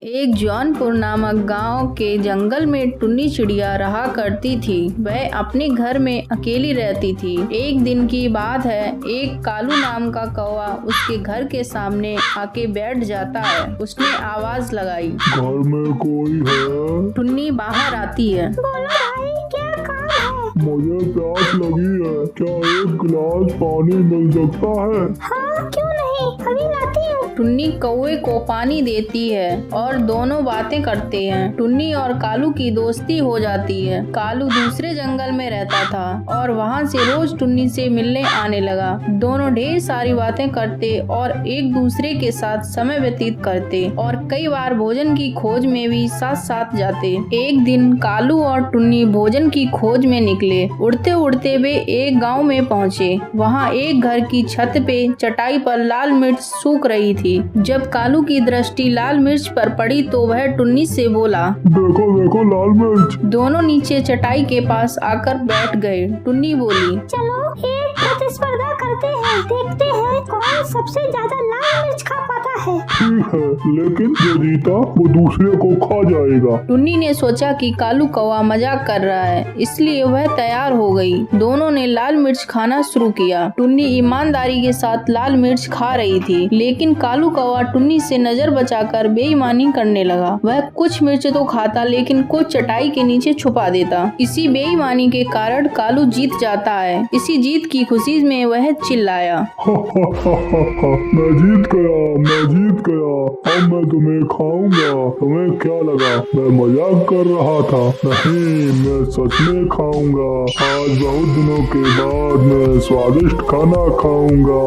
एक जौनपुर नामक गांव के जंगल में टुन्नी चिड़िया रहा करती थी। वह अपने घर में अकेली रहती थी। एक दिन की बात है, एक कालू नाम का कौवा उसके घर के सामने आके बैठ जाता है। उसने आवाज लगाई, घर में कोई है? टुन्नी बाहर आती है। बोलो भाई, क्या काम है? मुझे प्यास लगी है, क्या एक गिलास पानी मिल सकता है? हाँ, क्यों नहीं, अभी लाती हूँ। टुन्नी कौवे को पानी देती है और दोनों बातें करते हैं। टुन्नी और कालू की दोस्ती हो जाती है। कालू दूसरे जंगल में रहता था और वहाँ से रोज टुन्नी से मिलने आने लगा। दोनों ढेर सारी बातें करते और एक दूसरे के साथ समय व्यतीत करते और कई बार भोजन की खोज में भी साथ साथ जाते। एक दिन कालू और टुन्नी भोजन की खोज में निकले। उड़ते उड़ते वे एक गाँव में पहुँचे। वहाँ एक घर की छत पे चटाई पर लाल मिर्च सूख रही थी। जब कालू की दृष्टि लाल मिर्च पर पड़ी तो वह टुन्नी से बोला, देखो देखो लाल मिर्च। दोनों नीचे चटाई के पास आकर बैठ गए। टुन्नी बोली, चलो एक प्रतिस्पर्धा करते हैं, देखते हैं कौन सबसे ज्यादा लाल मिर्च खा पाता है। ठीक है, लेकिन जो जीता वो दूसरे को खा जाएगा। टुन्नी ने सोचा कि कालू कौवा मजाक कर रहा है, इसलिए वह तैयार हो गई। दोनों ने लाल मिर्च खाना शुरू किया। टुन्नी ईमानदारी के साथ लाल मिर्च खा रही थी, लेकिन कालू कौवा टुन्नी से नजर बचाकर बेईमानी करने लगा। वह कुछ मिर्च तो खाता, लेकिन कुछ चटाई के नीचे छुपा देता। इसी बेईमानी के कारण कालू जीत जाता है। इसी जीत की खुशी में वह चिल्लाया, मैं जीत गया, अब मैं तुम्हें खाऊंगा। तुम्हें क्या लगा मैं मजाक कर रहा था? नहीं, मैं सच में खाऊंगा। आज बहुत दिनों के बाद मैं स्वादिष्ट खाना खाऊंगा।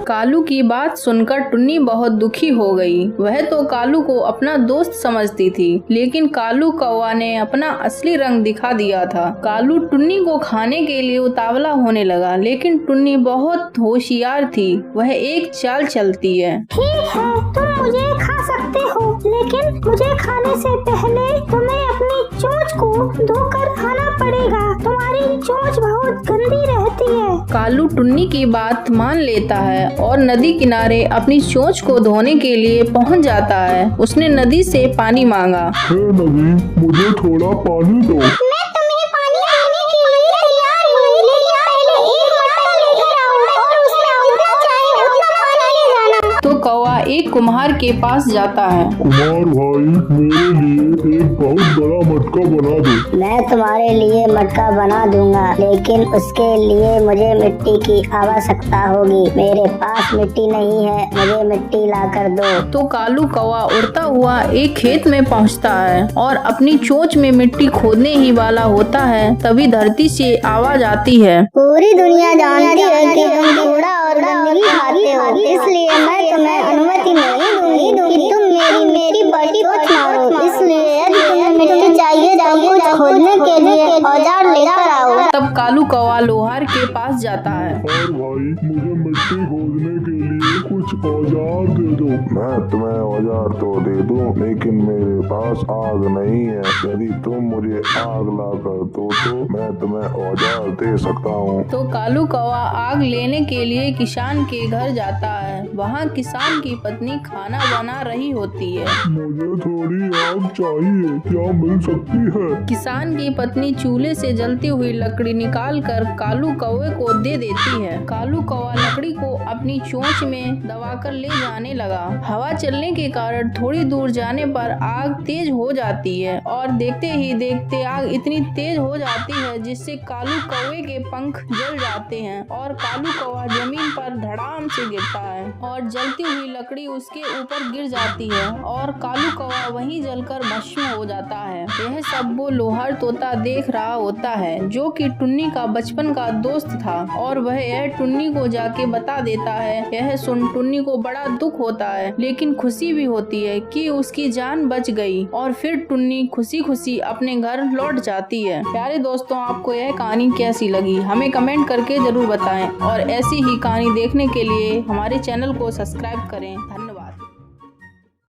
कालू की बात सुनकर टुन्नी बहुत दुखी हो गई। वह तो कालू को अपना दोस्त समझती थी, लेकिन कालू कौवा ने अपना असली रंग दिखा दिया था। कालू टुन्नी को खाने के लिए उतावला होने लगा, लेकिन टुन्नी बहुत होशियार थी। वह एक चाल चलती है। ठीक है, तुम मुझे खा सकते हो, लेकिन मुझे खाने से पहले तुम्हें अपनी चोंच को धोकर खाना पड़ेगा। तुम्हारी चोंच बहुत गंदी रहती है। कालू टुन्नी की बात मान लेता है और नदी किनारे अपनी चोंच को धोने के लिए पहुंच जाता है। उसने नदी से पानी मांगा। हे नदी, मुझे थोड़ा पानी दो। मैं तुम्हें पानी देने के लिए तैयार हूँ, लेकिन पहले एक मटका लेकर आओ और उसमें जितना चाहे उतना पानी ले जाना। तो कौवा एक कुम्हार के पास जाता है। कुमार भाई, मेरे लिए एक बहुत बड़ा मटका बना दो। मैं तुम्हारे लिए मटका बना दूंगा, लेकिन उसके लिए मुझे मिट्टी की आवश्यकता होगी। मेरे पास मिट्टी नहीं है, मुझे मिट्टी ला कर दो। तो कालू कौवा उड़ता हुआ एक खेत में पहुंचता है और अपनी चोंच में मिट्टी खोदने ही वाला होता है। तभी धरती से आवाज आती है, पूरी दुनिया जानती है कि तुम कूड़ा और गंदगी खाते हो, इसलिए मैं तुम्हें अनुमति नहीं दूंगी कि तुम मेरी मिट्टी को मारो। इसलिए यदि तुम्हें मिट्टी चाहिए तो कुछ खोदने के लिए औजार लेकर आओ। तब कालू कौवा लोहार के पास जाता है। और भाई, मुझे मिट्टी खोदने के लिए कुछ औजार दे दो। मैं तुम्हें औजार तो दे दूं, लेकिन मेरे पास आग नहीं है। यदि तुम मुझे आग ला कर दो तो मैं तुम्हें औजार दे सकता हूँ। तो कालू कौवा आग लेने के लिए किसान के घर जाता है। वहाँ किसान की पत्नी खाना बना रही होती है। मुझे थोड़ी आग चाहिए, क्या मिल सकती है? किसान की पत्नी चूल्हे से जलती हुई लकड़ी निकाल कर कालू कौवे को दे देती है। कालू कौवा लकड़ी को अपनी चोंच में दबाकर ले जाने लगा। हवा चलने के कारण थोड़ी दूर जाने पर आग तेज हो जाती है और देखते ही देखते आग इतनी तेज हो जाती है जिससे कालू कौवे के पंख जल जाते हैं और कालू कौवा जमीन पर धड़ाम से गिरता है और जलती हुई लकड़ी उसके ऊपर गिर जाती है और कालू कौवा वहीं जलकर भस्म हो जाता है। यह सब वो लोहार तोता देख रहा होता है, जो कि टुन्नी का बचपन का दोस्त था, और वह यह टुन्नी को जाके बता देता है। यह सुन टुन्नी को बड़ा दुख होता है, लेकिन खुशी भी होती है कि उसकी जान बच गई। और फिर टुन्नी खुशी खुशी अपने घर लौट जाती है। प्यारे दोस्तों, आपको यह कहानी कैसी लगी हमें कमेंट करके जरूर बताएं और ऐसी ही कहानी देखने के लिए हमारे चैनल को सब्सक्राइब करें। धन्यवाद।